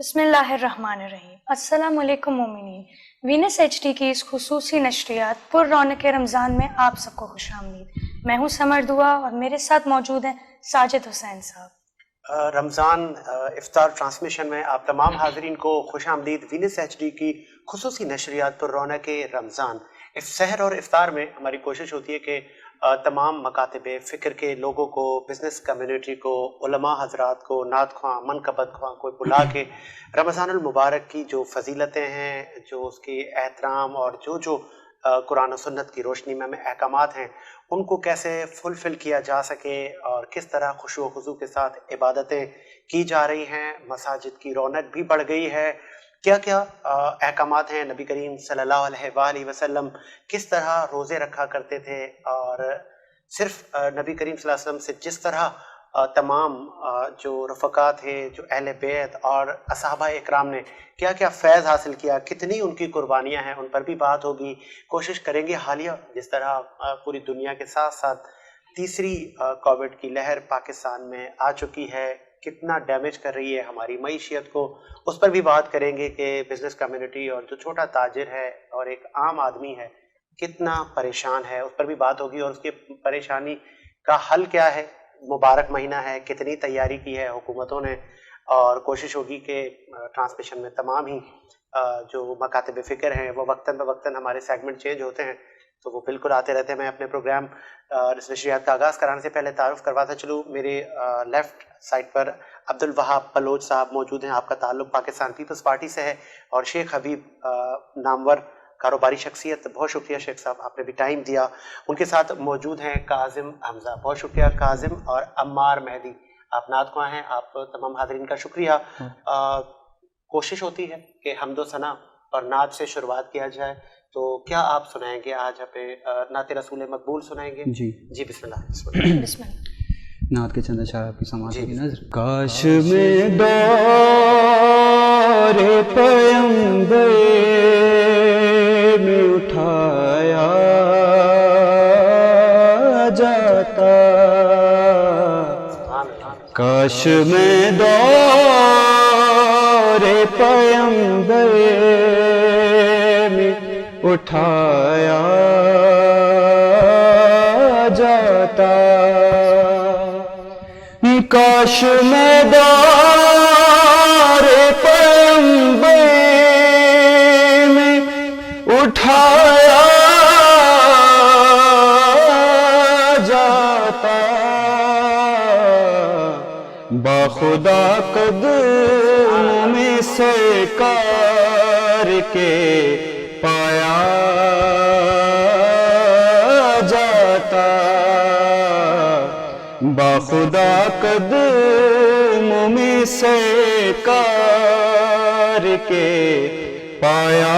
बिस्मिल्लाहिर्रहमानिर्रहीम। अस्सलाम वालेकुम मोमिनीन। वीनस एचडी की इस खुसूसी नशरियात पुर रौनक रमज़ान में आप सबको खुश आमदीद। मैं हूँ समर दुआ और मेरे साथ मौजूद हैं साजिद हुसैन साहब। रमज़ान इफ्तार ट्रांसमिशन में आप तमाम हाज़रीन को खुश आमदीद। वीनस एचडी की खुसूसी नशरियात पुर रौनक रमज़ान सहर और इफ्तार में हमारी कोशिश होती है कि तमाम मकातबे फ़िक्र के लोगों को, बिज़नेस कम्युनिटी को, उलमा हज़रात को, नात ख्वां, मनकबत ख्वां को बुला के रमज़ानुल मुबारक की जो फ़जीलतें हैं, जो उसकी एहतराम और जो कुरान और सुन्नत की रोशनी में अहकामात हैं, उनको कैसे फुलफ़िल किया जा सके और किस तरह खुशू व खुज़ू के साथ इबादतें की जा रही हैं। मसाजिद की रौनक भी बढ़ गई है। क्या क्या अहकामात हैं। नबी करीम सल्लल्लाहु अलैहि वसल्लम किस तरह रोज़े रखा करते थे और सिर्फ नबी करीम सल्लल्लाहु अलैहि वसल्लम से जिस तरह तमाम जो रफ़क़ा थे, जो अहले बैत और असहाबा इकराम ने क्या क्या फ़ैज़ हासिल किया, कितनी उनकी कुर्बानियाँ हैं, उन पर भी बात होगी। कोशिश करेंगे हालिया जिस तरह पूरी दुनिया के साथ साथ तीसरी कोविड की लहर पाकिस्तान में आ चुकी है, कितना डैमेज कर रही है हमारी मईशियत को, उस पर भी बात करेंगे कि बिज़नेस कम्युनिटी और जो छोटा ताजिर है और एक आम आदमी है कितना परेशान है, उस पर भी बात होगी और उसकी परेशानी का हल क्या है। मुबारक महीना है, कितनी तैयारी की है हुकूमतों ने, और कोशिश होगी कि ट्रांसमिशन में तमाम ही जो मकातब फ़िक्र हैं वो वक्तन ब वक्तन हमारे सेगमेंट चेंज होते हैं तो वो बिल्कुल आते रहते हैं। मैं अपने प्रोग्राम नशरियात का आगाज़ कराने से पहले तारुफ़ करवाता चलूँ। मेरे लेफ़्ट साइड पर अब्दुल वहाब बलोच साहब मौजूद हैं। आपका ताल्लुक़ पाकिस्तान पीपल्स पार्टी से है और शेख हबीब नामवर कारोबारी शख्सियत, बहुत शुक्रिया शेख साहब, आपने भी टाइम दिया। उनके साथ मौजूद हैं काजिम हमज़ा, बहुत शुक्रिया काजिम, और अम्मार मेहदी, आप नात ख्वां हैं। आप तमाम हाज़रीन का शुक्रिया। कोशिश होती है कि हम्दो सना और नात से शुरुआत किया जाए, तो क्या आप सुनाएंगे आज हमें नात रसूल मकबूल सुनाएंगे? जी बिस्मिल्लाह। नात के चंद अशआर आपकी समाअत की नज़र। काश में दौरे पैगंबर में उठाया जाता, काश में दौरे पैगंबर में उठाया जाता, काश में दौरे पैगंबर में उठाया जाता, बाखुदा कदमों में सरकार के पाया जाता, बाखुदा कदमों में सरकार के पाया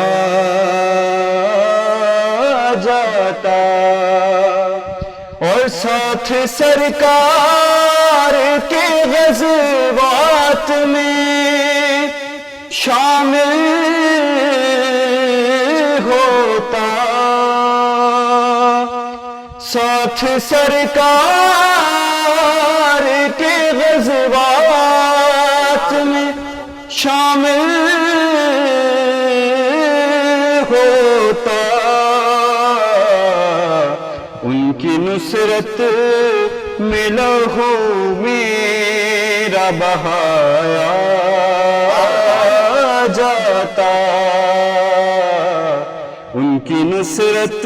जाता, और साथ सरकार के ग़ज़वात में शामिल होता, साथ सरकार के ग़ज़वात में शामिल होता, उनकी नुसरत में लहू मेरा बहाया जाता, उनकी नुसरत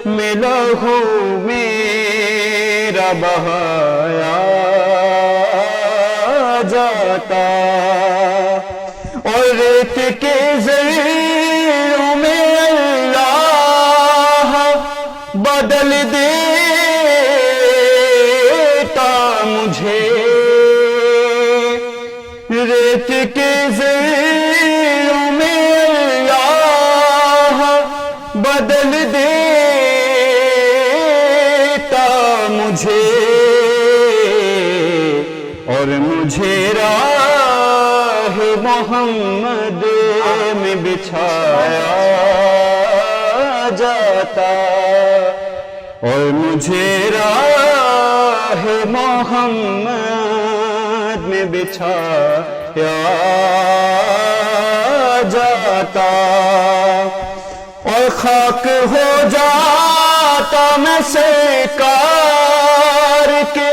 में लहू मेरा बहाया जाता, और रेत के ज़र्रों में अल्लाह बदल देता मुझे, रेत के ज़र्रों में अल्लाह बदल देता मुझे, और मुझे राह मोहम्मद में बिछाया जाता, और मुझे राह मोहम्मद में बिछाया جاتا اور خاک ہو جاتا میں سرکار کے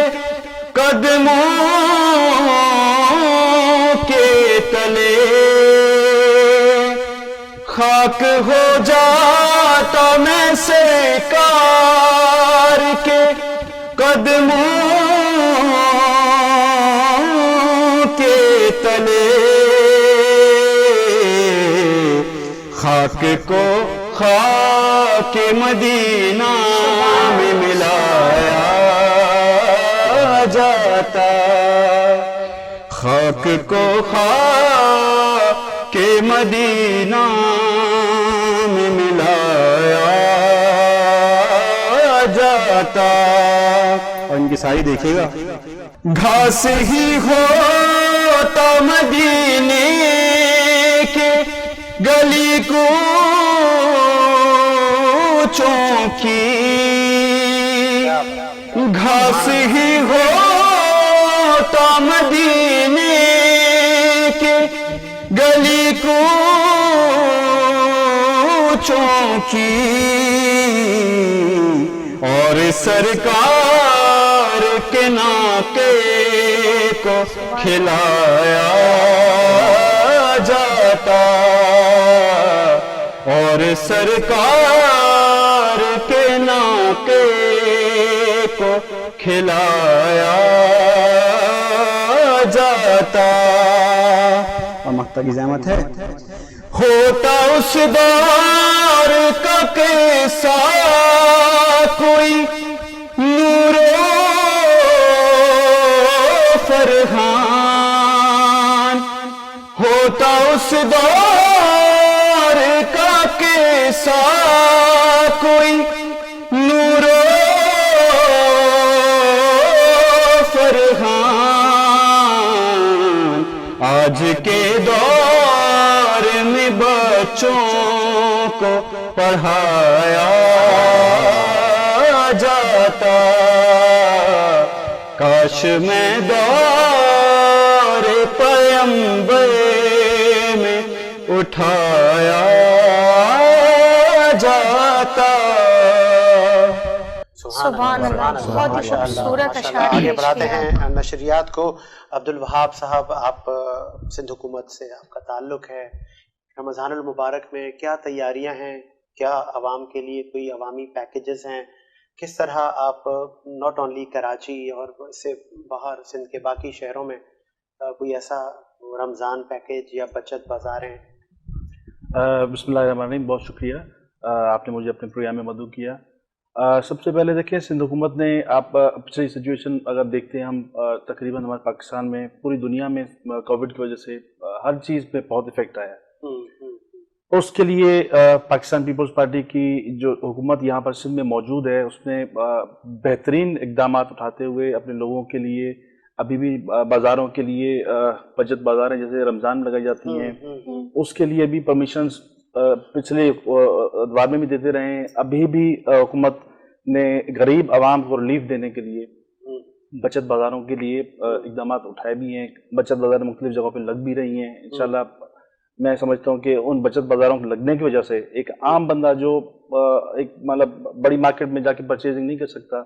قدموں کے تلے، خاک ہو جاتا میں سرکار کے قدموں کے تلے، خاک کو خاک مدینہ میں ملایا جاتا، خاک کو خاک مدینہ میں ملایا جاتا۔ اور ان کی ساری دیکھیے گا، گھاس ہی ہوتا مدینے کے گلی کوچوں کی، گھاس ہی ہوتا مدینے کے گلی کوچوں کی، اور سرکار کے ناکے کو کھلایا جاتا، اور سرکار کے ناکے کو کھلایا جاتا۔ اور مقطع کی زحمت ہے، ہوتا اس دور کا قصہ کوئی نور و فرحان، ہوتا اس دور کا قصہ کوئی نور و فرحان، آج کے دور میں بچوں کو پڑھایا جاتا، کاش میں دور پیمبر میں اٹھایا جاتا۔ سبحان اللہ، بہت ہی خوبصورت اشعار آگے پیش بڑھاتے کیا۔ ہیں نشریات کو۔ عبدالوہاب صاحب، آپ سندھ حکومت سے آپ کا تعلق ہے، رمضان المبارک میں کیا تیاریاں ہیں؟ کیا عوام کے لیے کوئی عوامی پیکیجز ہیں؟ کس طرح آپ ناٹ اونلی کراچی اور اس سے باہر سندھ کے باقی شہروں میں کوئی ایسا رمضان پیکیج یا بچت بازار ہیں؟ بسم اللہ الرحمن الرحیم، بہت شکریہ آپ نے مجھے اپنے پروگرام میں مدعو کیا۔ سب سے پہلے دیکھیں، سندھ حکومت نے آپ پچھلی سچویشن اگر دیکھتے ہیں ہم تقریباً ہمارے پاکستان میں، پوری دنیا میں کووڈ کی وجہ سے ہر چیز پہ بہت افیکٹ آیا ہے۔ اس کے لیے پاکستان پیپلز پارٹی کی جو حکومت یہاں پر سندھ میں موجود ہے، اس نے بہترین اقدامات اٹھاتے ہوئے اپنے لوگوں کے لیے ابھی بھی بازاروں کے لیے بچت بازاریں جیسے رمضان میں لگائی جاتی ہیں، اس کے لیے بھی پرمیشنز پچھلے ادوار میں بھی دیتے رہے ہیں۔ ابھی بھی حکومت نے غریب عوام کو ریلیف دینے کے لیے بچت بازاروں کے لیے اقدامات اٹھائے بھی ہیں۔ بچت بازار مختلف جگہوں پہ لگ بھی رہی ہیں۔ انشاءاللہ میں سمجھتا ہوں کہ ان بچت بازاروں کے لگنے کی وجہ سے ایک عام بندہ جو ایک مطلب بڑی مارکیٹ میں جا کے پرچیزنگ نہیں کر سکتا،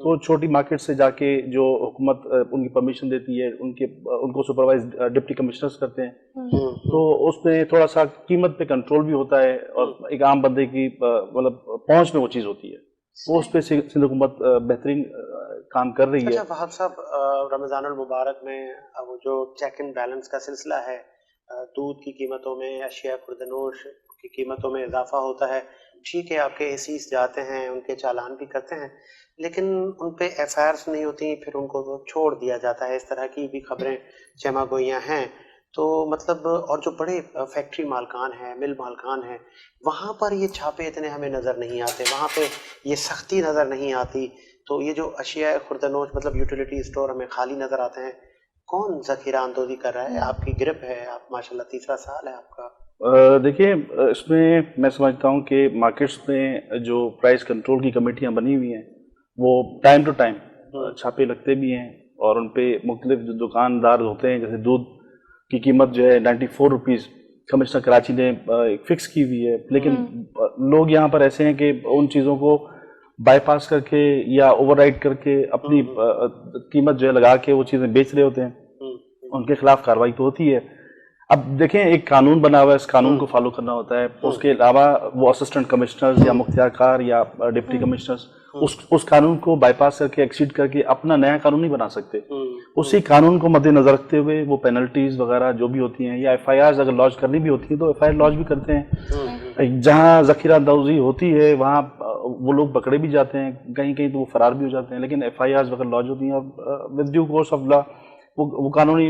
تو چھوٹی مارکیٹ سے جا کے جو حکومت ان کی پرمیشن دیتی ہے، ان کو سپروائز ڈپٹی کمشنرز کرتے ہیں، تو اس میں تھوڑا سا قیمت پہ کنٹرول بھی ہوتا ہے، اور ایک عام بندے کی مطلب پہنچ میں وہ چیز ہوتی ہے، وہ اس پہ سندھ حکومت بہترین کام کر رہی ہے۔ اچھا وہاب صاحب، رمضان المبارک میں وہ جو چیک اینڈ بیلنس کا سلسلہ ہے، دودھ کی قیمتوں میں، اشیاء خوردنوش کی قیمتوں میں اضافہ ہوتا ہے، ٹھیک ہے آپ کے اے سیز جاتے ہیں، ان کے چالان بھی کرتے ہیں، لیکن ان پہ ایف آئی آرز نہیں ہوتی، پھر ان کو چھوڑ دیا جاتا ہے۔ اس طرح کی بھی خبریں جمع گوئیاں ہیں۔ تو مطلب اور جو بڑے فیکٹری مالکان ہیں، مل مالکان ہیں، وہاں پر یہ چھاپے اتنے ہمیں نظر نہیں آتے، وہاں پہ یہ سختی نظر نہیں آتی۔ تو یہ جو اشیاء خوردنوش مطلب یوٹیلیٹی اسٹور ہمیں خالی نظر آتے ہیں، کون ذخیرہ اندوزی کر رہا ہے؟ آپ کی گرپ ہے، آپ ماشاءاللہ تیسرا سال ہے آپ کا۔ دیکھیے، اس میں میں سمجھتا ہوں کہ مارکیٹس میں جو پرائس کنٹرول کی کمیٹیاں بنی ہوئی ہیں، وہ ٹائم ٹو ٹائم چھاپے لگتے بھی ہیں، اور ان پہ مختلف جو دکاندار ہوتے ہیں، جیسے دودھ की कीमत जो है 94 रुपीज़ कमिश्नर कराची ने एक फिक्स की हुई है, लेकिन लोग यहाँ पर ऐसे हैं कि उन चीज़ों को बाईपास करके या ओवरराइड करके अपनी कीमत जो है लगा के वो चीज़ें बेच रहे होते हैं, उनके खिलाफ कार्रवाई तो होती है। अब देखें, एक कानून बना हुआ है, इस कानून को फॉलो करना होता है। उसके अलावा वो असिस्टेंट कमिश्नर्स या मुख्तियारकार या डिप्टी कमिश्नर्स उस कानून को बाईपास करके एक्सीड करके अपना नया कानून नहीं बना सकते। उसी कानून को मद्देनजर रखते हुए वो पेनल्टीज वगैरह जो भी होती हैं या FIRs अगर लॉन्च करनी भी होती है तो FIR लॉन्च भी करते हैं। जहाँ जखीरा अंदाजी होती है वहाँ वो लोग पकड़े भी जाते हैं, कहीं कहीं तो वो फरार भी हो जाते हैं, लेकिन FIRs अगर लॉन्च होती हैं with due course of law वो कानूनी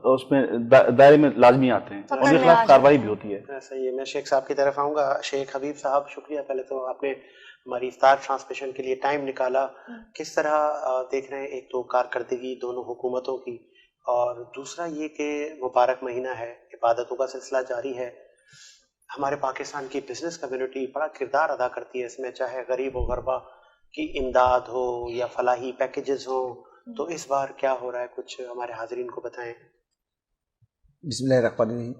उसमें दायरे में लाजमी आते हैं, उनके खिलाफ कार्रवाई भी होती है। सही है। मैं शेख साहब की तरफ आऊँगा। शेख हबीब साहब, शुक्रिया पहले तो आपने हमारी इफ्तार ट्रांसमिशन के लिए टाइम निकाला। किस तरह देख रहे हैं, एक तो कारकर्दगी दोनों हुकूमतों की, और दूसरा ये कि मुबारक महीना है, इबादतों का सिलसिला जारी है। हमारे पाकिस्तान की बिजनेस कम्युनिटी बड़ा किरदार अदा करती है इसमें, चाहे गरीब व गरबा की इमदाद हो या फलाही पैकेजेस हो। तो इस बार क्या हो रहा है, कुछ हमारे हाजरीन को बताएं। बिस्मिल्लाहिर्रहमानिर्रहीम।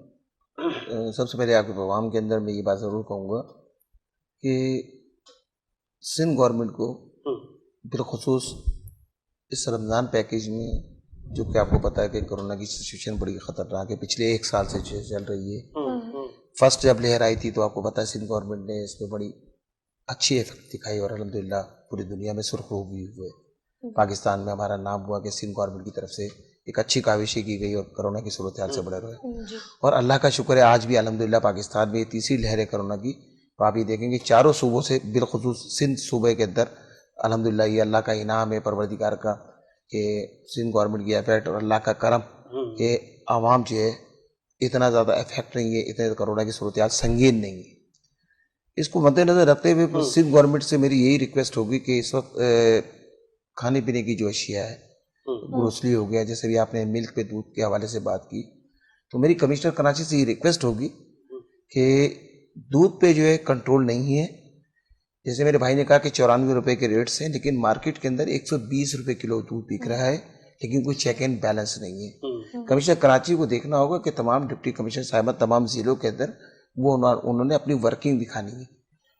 सबसे पहले आपके प्रोग्राम के अंदर मैं ये बात ज़रूर कहूँगा कि सिंध गवर्नमेंट को बिलखुसूस इस रमज़ान पैकेज में, जो कि आपको पता है कि कोरोना की सिचुएशन बड़ी ख़तरनाक है, पिछले 1 साल से चल रही है। फर्स्ट जब लहर आई थी तो आपको पता है सिंध गवर्नमेंट ने इसमें बड़ी अच्छी इफेक्ट दिखाई और अल्हम्दुलिल्लाह पूरी दुनिया में सुर्खरू भी हुए। पाकिस्तान में हमारा नाम हुआ कि सिंध गवर्नमेंट की तरफ से एक अच्छी काविशें की गई और कोरोना की सूरत हाल से बड़े रहे। और अल्लाह का शुक्र है आज भी अल्हम्दुलिल्लाह पाकिस्तान में तीसरी लहर है कोरोना की। तो आप ये देखेंगे चारों सूबों से बिलखुसूस सिंध सूबे के अंदर अल्हम्दुलिल्लाह ये अल्लाह का इनाम है परवरदिगार का कि सिंध गवर्नमेंट की एफेक्ट और अल्लाह का करम कि आवाम जो है इतना ज़्यादा इफेक्ट नहीं है, इतने कोरोना की सूरत हाल संगीन नहीं है। इसको मद्देनज़र रखते हुए सिंध गवर्नमेंट से मेरी यही रिक्वेस्ट होगी कि इस वक्त खाने पीने की जो अशिया है, ग्रोसरी हो गया, जैसे भी आपने मिल्क पे दूध के हवाले से बात की, तो मेरी कमिश्नर कराची से ये रिक्वेस्ट होगी कि दूध पे जो है कंट्रोल नहीं है। जैसे मेरे भाई ने कहा कि 94 रुपये के रेट्स हैं, लेकिन मार्केट के अंदर 120 रुपये किलो दूध बिक रहा है, लेकिन कोई चेक एंड बैलेंस नहीं है। कमिश्नर कराची को देखना होगा कि तमाम डिप्टी कमिश्नर साहिबा तमाम ज़िलों के अंदर वो उन्होंने अपनी वर्किंग दिखानी है।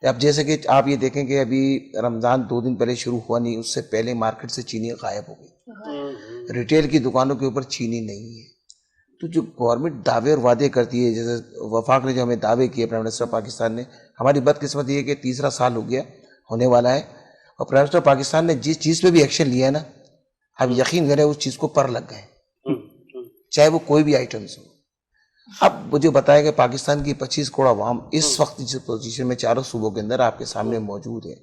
अब जैसे कि आप ये देखें कि अभी रमज़ान 2 दिन पहले शुरू हुआ नहीं, उससे पहले मार्केट से चीनी गायब हो गई, रिटेल की दुकानों के ऊपर चीनी नहीं है। तो जो गवर्नमेंट दावे और वादे करती है, जैसे वफाक ने जो हमें दावे किए प्राइम मिनिस्टर पाकिस्तान ने, हमारी बदकिस्मती है कि तीसरा साल हो गया होने वाला है और प्राइम मिनिस्टर पाकिस्तान ने जिस चीज़ पे भी एक्शन लिया है ना, अब यकीन करें उस चीज़ को पर लग गए, चाहे वो कोई भी आइटम्स हो। अब मुझे बताया कि पाकिस्तान की 25 करोड़ आवाम इस वक्त जिस पोजीशन में चारों सूबों के अंदर आपके सामने मौजूद है,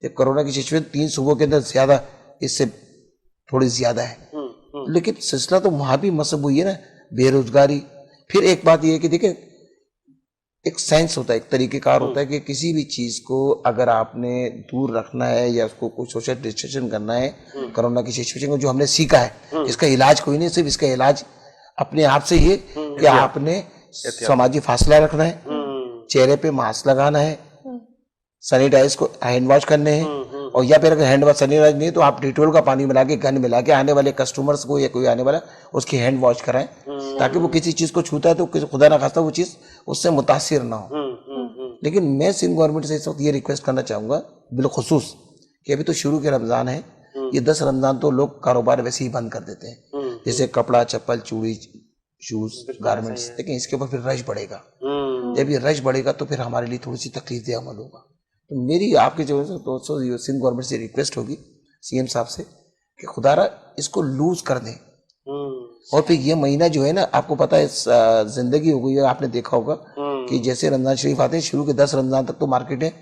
जब कोरोना की सिचुएशन 3 सूबों के अंदर ज़्यादा, इससे थोड़ी ज़्यादा है, लेकिन सिलसिला तो वहाँ भी मसब हुई है ना, बेरोजगारी। फिर एक बात यह है कि देखिए एक साइंस होता है, एक तरीक़ेकार होता है कि किसी भी चीज़ को अगर आपने दूर रखना है या उसको कुछ सोशल डिस्टेंस करना है, कोरोना की सिचुएशन को जो हमने सीखा है, इसका इलाज कोई नहीं, सिर्फ इसका इलाज अपने आप से ये कि आपने समाजी फासला रखना है, चेहरे पे मास्क लगाना है, सैनिटाइज को हैंड वॉश करने हैं, और या फिर अगर हैंड वॉश सैनिटाइज नहीं तो आप डिटोल का पानी मिला के गन मिला के आने वाले कस्टमर्स को या कोई आने वाला उसकी हैंड वॉश कराएं, ताकि वो किसी चीज़ को छूता है तो खुदा ना खास्ता वो चीज़ उससे मुतासिर ना हो। लेकिन मैं सिंध गवर्नमेंट से इस वक्त ये रिक्वेस्ट करना चाहूँगा बिलखुसूस कि अभी तो शुरू के रमज़ान है, ये 10 रमज़ान तो लोग कारोबार वैसे ही बंद कर देते हैं, जैसे कपड़ा, चप्पल, चूड़ी, शूज़, गारमेंट्स, लेकिन इसके ऊपर फिर रश बढ़ेगा। जब ये रश बढ़ेगा तो फिर हमारे लिए थोड़ी सी तकलीफ अमल होगा। तो मेरी आपके जो दोस्तों सिंध गवर्नमेंट से रिक्वेस्ट होगी CM साहब से कि खुदारा इसको लूज कर दें, और फिर ये महीना जो है ना, आपको पता है जिंदगी हो गई है, आपने देखा होगा कि जैसे रमज़ान शरीफ आते हैं शुरू के 10 रमज़ान तक तो मार्केट है,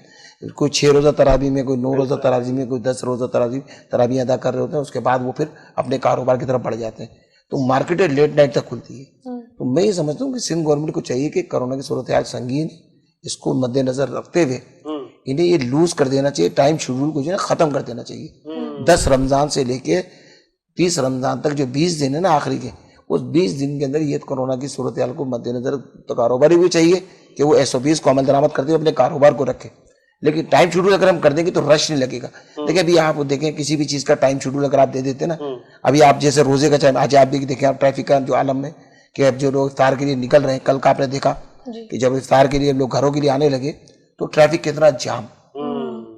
कोई 6 रोज़ा तरावी में, कोई 9 रोज़ा तरावी में, कोई 10 रोज़ा तरावी अदा कर रहे होते हैं, उसके बाद वो फिर अपने कारोबार की तरफ बढ़ जाते हैं, तो मार्केटें लेट नाइट तक खुलती है। तो मैं ये समझता हूँ कि सिंध गवर्नमेंट को चाहिए कि कोरोना की सूरत हाल संगीन, इसको मद्देनजर रखते हुए इन्हें ये लूज कर देना चाहिए, टाइम शेड्यूल को जो है ख़त्म कर देना चाहिए। 10 रमज़ान से लेके 30 रमज़ान तक जो 20 दिन है ना आखिरी के, उस 20 दिन के अंदर ये कोरोना की सूरत हाल को मद्देनजर तो कारोबारी भी चाहिए कि वो SOPs को अमल दरामद करते हुए अपने कारोबार को रखें, लेकिन टाइम शेड्यूल अगर हम कर देंगे तो रश नहीं लगेगा। देखिए अभी आप देखें किसी भी चीज़ का टाइम शेड्यूल अगर आप दे देते ना, अभी आप जैसे रोजे का टाइम, आज आप भी देखें आप ट्रैफिक का जो आलम में کہ اب جو لوگ افطار کے لیے نکل رہے ہیں, کل کا آپ نے دیکھا کہ جب افطار کے لیے لوگ گھروں کے لیے آنے لگے تو ٹریفک کتنا جام,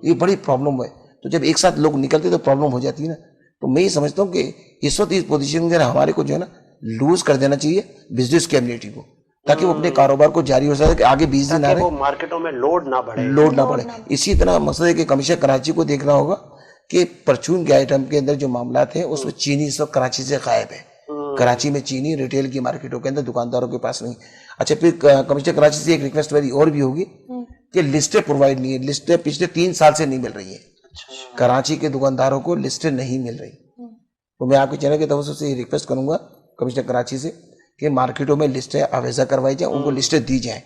یہ بڑی پرابلم ہے. تو جب ایک ساتھ لوگ نکلتے تو پرابلم ہو جاتی ہے نا. تو میں یہ سمجھتا ہوں کہ اس وقت اس پوزیشن میں ہمارے کو جو ہے نا لوز کر دینا چاہیے بزنس کمیونٹی کو, تاکہ وہ اپنے کاروبار کو جاری ہو سکے, کہ آگے 20 دن آ رہے ہیں مارکیٹوں میں لوڈ نہ بڑھے. اسی طرح مسئلہ کہ کمیشن کراچی کو دیکھنا ہوگا کہ پرچون کے آئٹم کے اندر جو معاملات ہیں اس میں چینی اس وقت کراچی سے غائب ہے. کراچی میں چینی ریٹیل کی مارکیٹوں کے اندر دکانداروں کے پاس نہیں. اچھا, پھر کمیشن کراچی سے ایک ریکویسٹ میری اور بھی ہوگی کہ لسٹیں پرووائڈ نہیں ہے, لسٹیں پچھلے 3 سال سے نہیں مل رہی ہیں. کراچی کے دکانداروں کو لسٹیں نہیں مل رہی. تو میں آپ کے چینل کے توسط سے یہ ریکویسٹ کروں گا کمشنر کراچی سے کہ مارکیٹوں میں لسٹیں آویزہ کروائی جائیں, ان کو لسٹیں دی جائیں.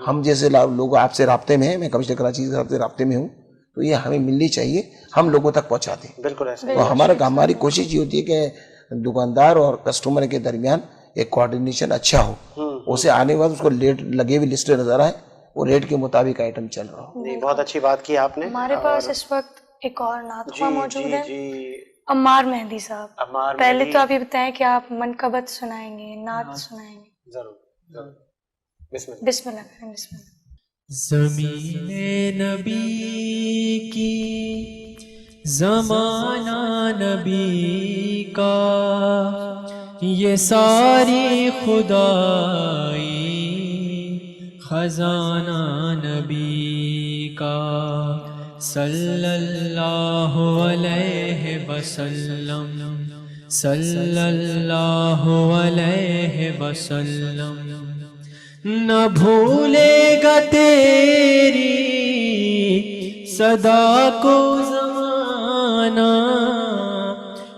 ہم جیسے لوگ آپ سے رابطے میں ہیں, میں کمشنر کراچی سے رابطے میں ہوں, تو یہ ہمیں ملنی چاہیے, ہم لوگوں تک پہنچا دیں. بالکل ایسا. تو ہماری کوشش یہ ہوتی ہے کہ دکاندار اور کسٹمر کے درمیان ایک کوآرڈینیشن اچھا ہو, اسے آنے کے بعد اس کو ریٹ لگے ہوئے لسٹیں نظر آئے, وہ ریٹ کے مطابق آئٹم چل رہا ہو. بہت اچھی بات کی آپ نے. ہمارے پاس اس وقت ایک اور نعت خواہ موجود ہے, عمار مہدی صاحب. پہلے تو آپ یہ بتائیں کہ آپ منقبت سنائیں گے, نعت سنائیں گے؟ ضرور. بسم اللہ کریں. بسم اللہ. زمین نبی کی, زمانہ نبی کا, یہ ساری خدائی خزانہ نبی کا. صلی اللہ علیہ وسلم, صلی اللہ علیہ وسلم. نہ بھولے گا تیری صدا کو زمانہ,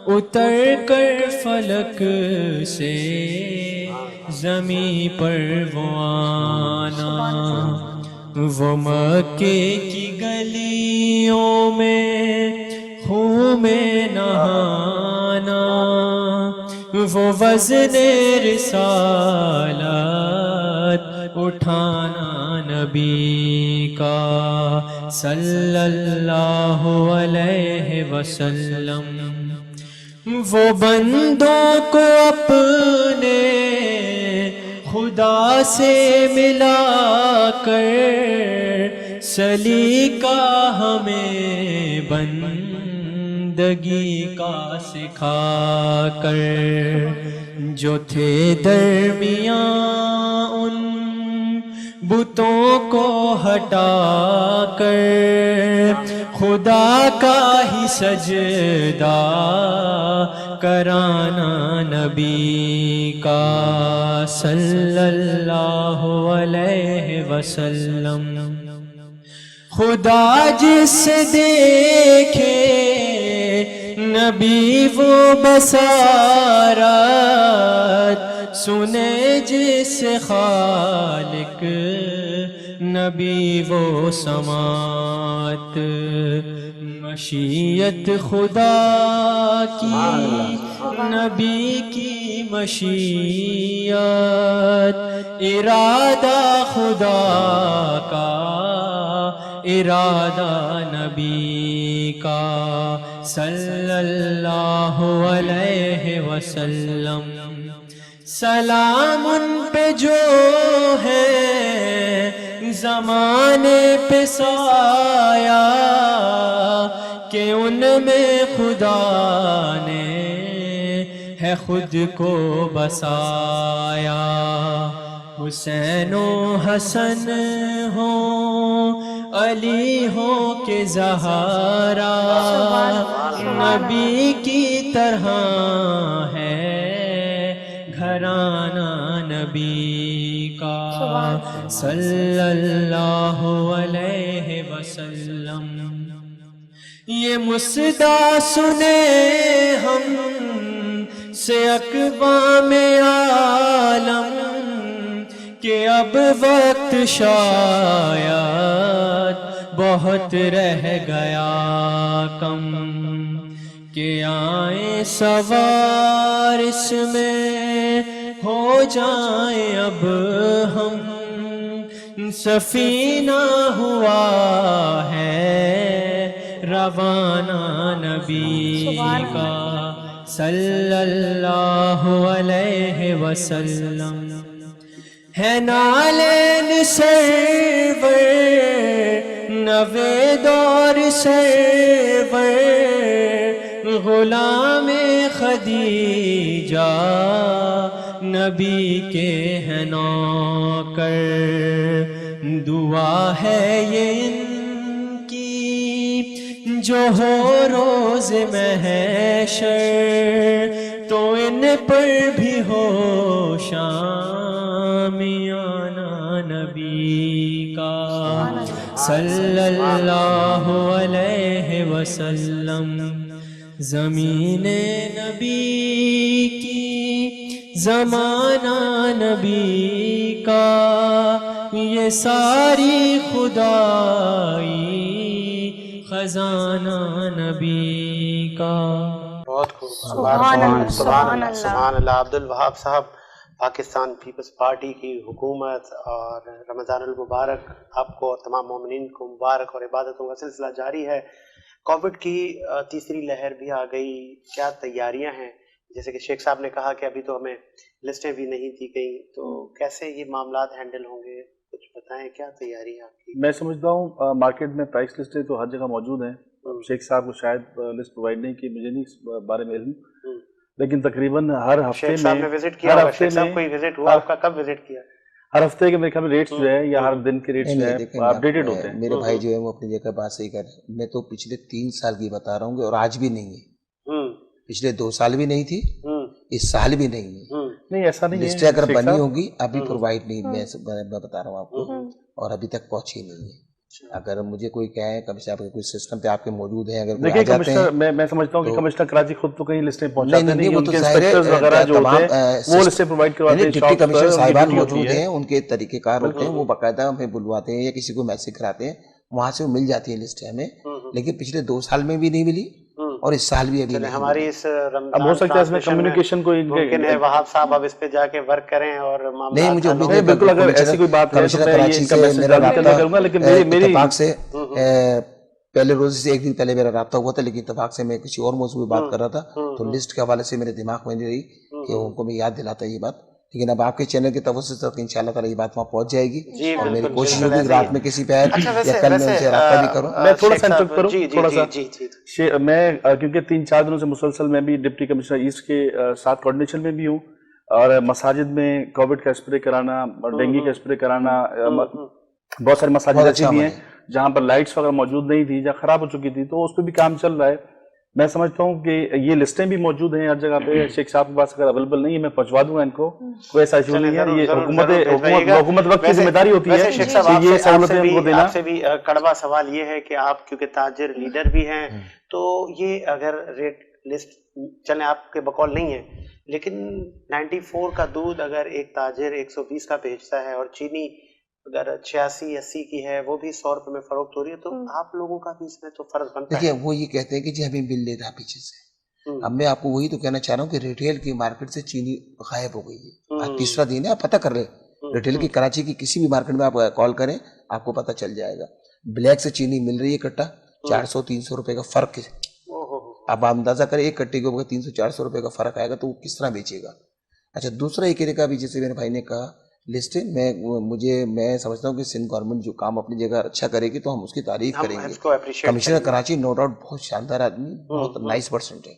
اتر کر فلک سے زمیں پر وہ آنا. وہ مکے کی گلیوں میں خون میں نہانا, وہ وزن رسالت اٹھانا نبی کا. صلی اللہ علیہ وسلم. وہ بندوں کو اپنے خدا سے ملا کر, سلیقہ ہمیں بندگی کا سکھا کر. جو تھے درمیان ان بتوں کو ہٹا کر, خدا کا ہی سجدہ کرانا نبی کا. صلی اللہ علیہ وسلم. خدا جس سے دیکھے نبی وہ بصارت, سنے جس خالق نبی وہ سماعت. مشیت خدا کی نبی کی مشیت, ارادہ خدا کا ارادہ نبی کا. صلی اللہ علیہ وسلم. سلام ان پہ جو ہے زمانے پہ سایہ, کہ ان میں خدا نے ہے خود کو بسایا. حسین و حسن ہوں علی ہو کہ زہرا, نبی کی طرح ہے گھرانہ نبی کا. صلی اللہ علیہ وسلم. یہ مصدع سنے ہم سے اقوام عالم, کہ اب وقت شاید بہت رہ گیا کم, کہ آئیں سوار اس میں ہو جائیں اب ہم. سفینہ ہوا ہے روانہ نبی کا. صلی اللہ علیہ وسلم ہے نالین سرور نوے دور سرور غلام خدیجہ نبی کے ہے نوکر دعا ہے یہ ان کی جو ہو روز محشر تو ان پر بھی ہو شامیانہ نبی کا صلی اللہ علیہ وسلم زمین نبی کی زمانہ نبی کا یہ ساری خدائی خزانہ نبی کا. بہت خوب. سبحان اللہ، سبحان اللہ. سبحان اللہ. عبد الوہاب صاحب، پاکستان پیپلز پارٹی کی حکومت اور رمضان المبارک آپ کو اور تمام مومنین کو مبارک، اور عبادتوں کا سلسلہ جاری ہے. کووڈ کی تیسری لہر بھی آ گئی، کیا تیاریاں ہیں؟ جیسے کہ شیخ صاحب نے کہا کہ ابھی تو ہمیں لسٹیں بھی نہیں دی گئی، تو کیسے یہ معاملات ہینڈل ہوں گے؟ کچھ بتائیں، کیا تیاری ہے آپ کی؟ میں سمجھتا ہوں مارکیٹ میں پرائس لسٹیں تو ہر جگہ موجود ہیں. شیخ صاحب کو شاید لسٹ پرووائڈ نہیں کی، مجھے نہیں اس بارے میں علم، لیکن تقریباً ہر ہفتے شیخ صاحب نے میں وزٹ کیا ہوگا. شیخ صاحب کوئی وزٹ ہوا آپ کا؟ کب وزٹ کیا؟ ہر ہفتے کے میرے خیال میں ریٹس جو ہے یا ہر دن کے ریٹس جو ہے اپڈیٹڈ ہوتے ہیں. میرے بھائی جو ہے وہ اپنی جگہ بات صحیح کر رہے ہیں. میں تو پچھلے 3 سال کی بتا رہا ہوں اور آج بھی نہیں ہے. پچھلے 2 سال بھی نہیں تھی، اس سال بھی نہیں ہے. نہیں ایسا نہیں ہے. لسٹیں اگر بنی ہوگی ابھی پرووائڈ نہیں، میں بتا رہا ہوں آپ کو، اور ابھی تک پہنچی نہیں ہے. اگر مجھے کوئی کہے کمشنر آپ کے کوئی سسٹم پہ آپ کے موجود ہیں، اگر دیکھیں کمشنر، میں سمجھتا ہوں کہ کمشنر کراچی خود تو کہیں لسٹیں پہنچاتے نہیں، ان کے انسپیکٹرز وغیرہ جو ہوتے ہیں وہ لسٹیں پرووائڈ کرواتے ہیں. ڈپٹی کمشنر صاحبان موجود ہیں، ان کے طریقہ کار ہوتے ہیں، وہ باقاعدہ ہمیں بلواتے ہیں یا کسی کو میسج کراتے ہیں، وہاں سے وہ مل جاتی ہیں لسٹیں ہمیں. لیکن پچھلے 2 سال میں بھی نہیں ملی اور اس سال بھی ابھی نہیں. ہماری اس اب ہو سکتا ہے اس میں کمیونیکیشن کو ممکن ہے وہاب صاحب اب اس پہ جا کے ورک کریں اور نہیں. مجھے امید ہے بالکل اگر ایسی کوئی بات ہے تو میں یہ میسج کروں گا، لیکن میری اتفاق سے پہلے روز سے 1 دن پہلے میرا رابطہ ہوا تھا، لیکن اتفاق سے میں کسی اور موضوع پہ بات کر رہا تھا تو لسٹ کے حوالے سے میرے دماغ میں نہیں رہی کہ ان کو میں یاد دلاتا یہ بات. لیکن اب آپ کے چینل کے توسط سے انشاءاللہ تعالی یہ بات وہاں پہنچ جائے گی، اور میری کوشش ہوگی رات میں کسی پہ یا کل میں ان سے رابطہ بھی کروں. میں تھوڑا سا انٹرپٹ کروں تھوڑا سا. میں کیونکہ 3-4 دنوں سے مسلسل میں بھی ڈپٹی کمشنر ایسٹ کے ساتھ کوارڈینیشن میں بھی ہوں، اور مساجد میں کووڈ کا اسپرے کرانا، ڈینگی کا اسپرے کرانا، بہت سارے مساجد ایسی بھی ہیں جہاں پر لائٹس وغیرہ موجود نہیں تھی یا خراب ہو چکی تھی، تو اس پہ بھی کام چل رہا ہے. میں سمجھتا ہوں کہ یہ لسٹیں بھی موجود ہیں ہر جگہ پہ. شیخ صاحب کے پاس اگر اویلیبل نہیں ہے میں پہنچوا دوں گا ان کو، کوئی ایسا ایشو نہیں ہے. یہ حکومت وقت کی ذمہ داری ہوتی ہے کہ یہ سہولتیں ان کو دینا. آپ سے بھی کڑوا سوال یہ ہے کہ آپ کیونکہ تاجر لیڈر بھی ہیں، تو یہ اگر ریٹ لسٹ چلیں آپ کے بقول نہیں ہے، لیکن 94 کا دودھ اگر ایک تاجر 120 کا بیچتا ہے اور چینی اگر 86-80 کی ہے وہ بھی 100 روپے میں فروخت ہو رہی ہے، تو آپ لوگوں کا بھی اس میں تو فرض بنتا ہے. دیکھیے وہ یہ کہتے ہیں کہ جی ہمیں بل لیتا پیچھے سے. اب میں آپ کو وہی تو کہنا چاہ رہا ہوں کہ ریٹیل کی مارکیٹ سے چینی غائب ہو گئی ہے. آج تیسرا دن ہے، آپ پتہ کر رہے ریٹیل کی کراچی کی کسی بھی مارکیٹ میں آپ کال کریں آپ کو پتہ چل جائے گا. بلیک سے چینی مل رہی ہے کٹا 400-300 روپے کا فرق ہے. اب آپ اندازہ کریں ایک کٹے کے اوپر 300-400 روپے کا فرق آئے گا تو وہ کس طرح بیچے گا. اچھا دوسرا ایک طریقہ بھی جیسے میرے بھائی نے کہا لسٹیں، میں سمجھتا ہوں کہ سندھ گورنمنٹ جو کام اپنی جگہ اچھا کرے گی تو ہم اس کی تعریف کریں گے. کمشنر کراچی نو ڈاؤٹ بہت شاندار آدمی، بہت نائس پرسنٹ ہے.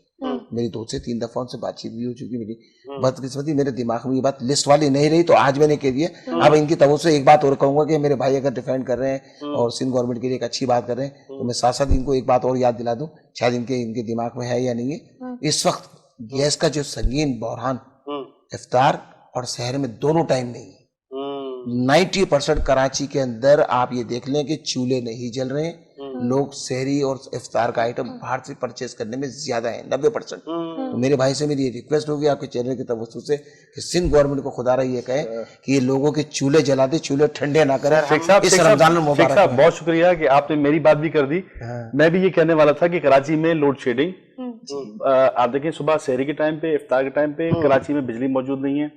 میری 2 سے 3 دفعہ ان سے بات چیت بھی ہو چکی. میری بدقسمتی میرے دماغ میں یہ بات لسٹ والی نہیں رہی تو آج میں نے کہہ دیا. اب ان کی توجہ سے ایک بات اور کہوں گا کہ میرے بھائی اگر ڈیفینڈ کر رہے ہیں اور سندھ گورنمنٹ کے لیے ایک اچھی بات کر رہے ہیں تو میں ساتھ ساتھ ان کو ایک بات اور یاد دلا دوں، شاید ان کے دماغ میں ہے یا نہیں ہے. اس وقت گیس کا جو سنگین بحران افطار اور سحر میں دونوں ٹائم نہیں ہے. 90% کراچی کے اندر آپ یہ دیکھ لیں کہ چولہے نہیں جل رہے ہیں. لوگ سحری اور افطار کا آئٹم باہر سے پرچیز کرنے میں زیادہ ہیں 90%. تو میرے بھائی سے میری یہ ریکویسٹ ہوگی آپ کے چینل کے توسط سے کہ سندھ گورنمنٹ کو خدا رہا یہ کہے کہ یہ لوگوں کے چولہے جلا دے، چولہے ٹھنڈے نہ کریں. اس رمضان المبارک صاحب بہت شکریہ کہ آپ نے میری بات بھی کر دی. میں بھی یہ کہنے والا تھا کہ کراچی میں لوڈ شیڈنگ، آپ دیکھیں صبح سحری کے ٹائم پہ، افطار کے ٹائم پہ کراچی میں بجلی موجود نہیں ہے.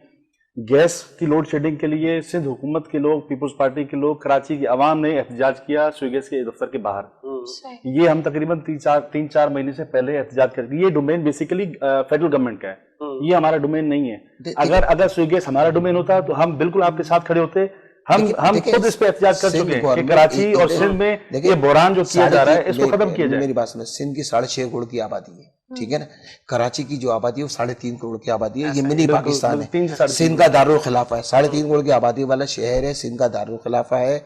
गैस की लोड शेडिंग के लिए सिंध हुकूमत के लोग, पीपल्स पार्टी के लोग, कराची की आवाम ने एहतजाज किया स्वीगेस के दफ्तर के बाहर। सही। ये हम तकरीबन 3-4 महीने से पहले एहतजाज करके, ये डोमेन बेसिकली फेडरल गवर्नमेंट का है, ये हमारा डोमेन नहीं है। अगर स्वीगेस हमारा डोमेन होता तो हम बिल्कुल आपके साथ खड़े होते। हम खुद इस पे एहतजाज कर चुके हैं कि कराची और सिंध में ये बहरान जो किया जा रहा है इसको खत्म किया जाए। मेरी बात सुनो, सिंध की 6.5 करोड़ की आबादी है, ठीक है ना। कराची की जो आबादी है वो 3.5 करोड़ की आबादी है, ये मिनी पाकिस्तान है। सिंध का दारुल खिलाफा है, 3.5 करोड़ की आबादी वाला शहर है, सिंध का दारुल खिलाफा है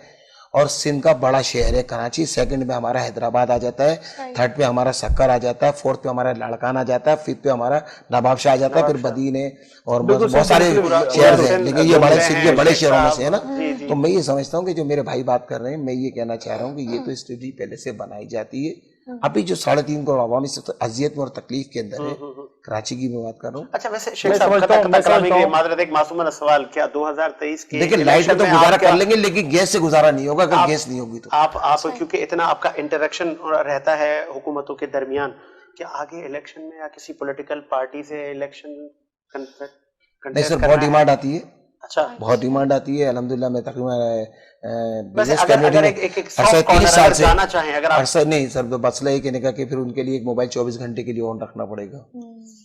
और सिंध का बड़ा शहर है कराची। सेकंड में हमारा हैदराबाद आ जाता है, थर्ड पे हमारा सक्कर आ जाता है, फोर्थ पे हमारा लाड़कान आ जाता है, फिफ्थ पे हमारा नवाबशाह आ जाता है, फिर बदीन है और बहुत सारे शहर हैं, लेकिन ये बड़े सिंध के बड़े शहरों में से है ना। तो मैं ये समझता हूँ कि जो मेरे भाई बात कर रहे हैं, मैं ये कहना चाह रहा हूँ कि ये तो स्टडी पहले से बनाई जाती है। अभी जो 3.5 करोड़ आवाम इस अजियत में और तकलीफ के अंदर है, कराची की मैं बात कर रहा हूँ। अच्छा, वैसे शेख साहब मादरत एक मासूमाना सवाल, क्या 2023 के देखिए लाइट में तो गुजारा कर लेंगे, लेकिन गैस से गुजारा नहीं होगा अगर गैस नहीं होगी तो। आप क्योंकि इतना आपका इंटरेक्शन रहता है हुकूमतों के दरमियान, क्या आगे इलेक्शन में या किसी पॉलिटिकल पार्टी से इलेक्शन नहीं सर, बहुत डिमांड आती है। अच्छा, बहुत डिमांड आती है। अल्हम्दुलिल्लाह मैं तकरीबन बिजनेस कम्युनिटी एक 3 साल से जाना चाहें अगर आप नहीं सर, तो मसला ये कहने का कि फिर उनके लिए एक मोबाइल 24 घंटे के लिए ऑन रखना पड़ेगा,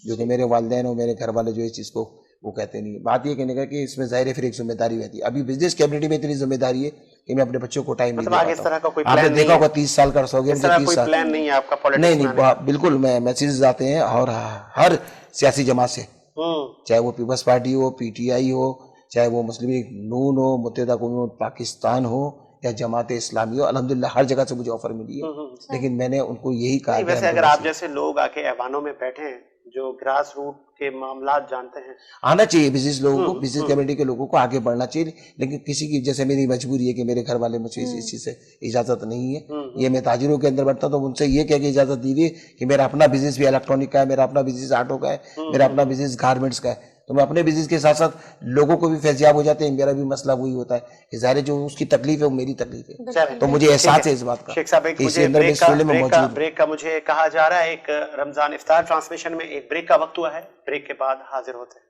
जो कि मेरे वालिदैन और मेरे घर वाले जो इस चीज़ को वो कहते नहीं। बात ये कहने का कि इसमें जाहिर है फिर एक जिम्मेदारी रहती है। अभी बिजनेस कम्युनिटी में इतनी जिम्मेदारी है कि मैं अपने बच्चों को टाइम नहीं दे इस तरह का कोई पाता। आपने देखा होगा 30 साल का हो गया, 30 साल प्लान नहीं है आपका पॉलिटिक्स नहीं, बिल्कुल मैसेजेस आते हैं और हर सियासी जमात से, चाहे वो पीपल्स पार्टी हो, PTI हो, चाहे वो मुस्लिम लीग नून हो, मुत्तहिदा कौम पाकिस्तान हो या जमात इस्लामी हो, अल्हम्दुलिल्लाह हर जगह से मुझे ऑफर मिली है, लेकिन मैंने उनको यही कहा। वैसे अगर आप जैसे लोग आके ऐवानों में बैठे हैं जो ग्रास रूट के मामलात जानते हैं, आना चाहिए बिजनेस लोगों को, बिजनेस कम्युनिटी के लोगों को आगे बढ़ना चाहिए, लेकिन किसी की जैसे मेरी मजबूरी है कि मेरे घर वाले मुझे इस चीज से इजाजत नहीं है। ये मैं ताजिरों के अंदर बैठता हूँ तो उनसे ये कह के इजाजत दीजिए कि मेरा अपना बिजनेस भी इलेक्ट्रॉनिक का है, मेरा अपना बिजनेस ऑटो का है, मेरा अपना बिजनेस गारमेंट्स का है, तो मैं अपने बिजनेस के साथ साथ लोगों को भी फैजियाब हो जाते हैं। मेरा भी मसला वही होता है, ज़ाहिर है जो उसकी तकलीफ है वो मेरी तकलीफ है, तो मुझे एहसास है इस बात का। शेख साहब, एक मुझे ब्रेक का मुझे कहा जा रहा है, एक रमजान इफ्तार ट्रांसमिशन में एक ब्रेक का वक्त हुआ है, ब्रेक के बाद हाजिर होते हैं।